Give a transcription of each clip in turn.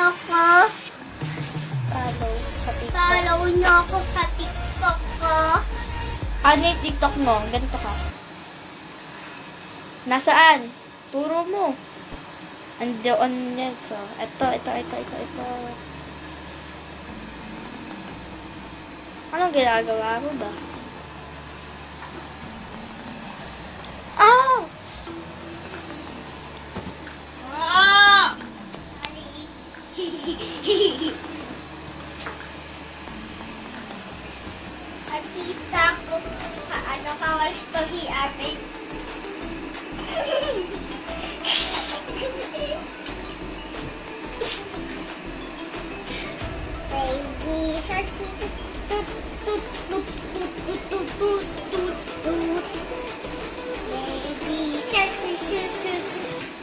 ako. Follow niyo ako sa TikTok ko. Ano yung TikTok mo? Ganito ka. Nasaan? Turo mo. Andoon yan. So, ito. Anong ginagawa mo ba? Ah! At tita ko, ano ka walis to ate? Baby shark, tut tut tut tut tut tut tut tut tut. Baby shark, shoot shoot shoot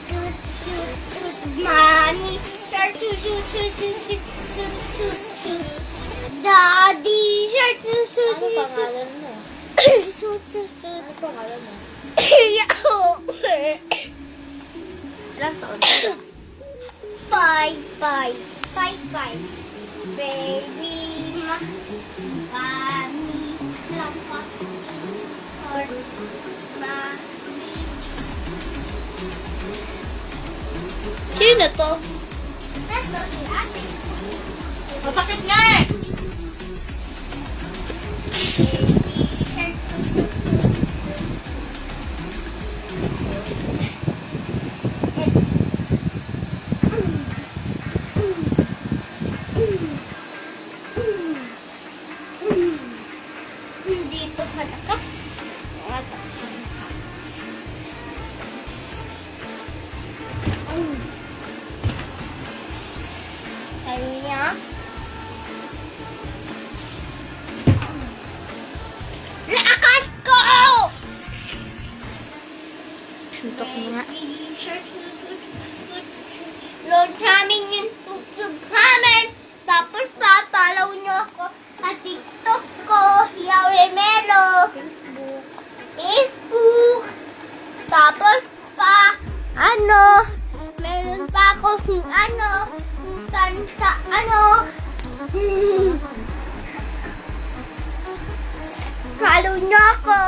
tut tut tut. Mommy shark, shoot shoot shoot shoot shoot shoot shoot shoot. Daddy shark, shoot shoot Ano shoot shoot. pangalan mo? Shoot shoot shoot. Ano pangalan mo? Ilang taon ka? Bye bye bye bye. Baby mami lapa or mami. Sino to? Ito si ate. Masakit nga eh! Dito ka na ka. Kanya. Lakas ko! Suntok mo nga. Load namin yung tugtog namin. Tapos papalaw nyo ako sa TikTok ko. Yawe Melo. Facebook. Tapos pa, meron pa ako kung sa follow nyo ako.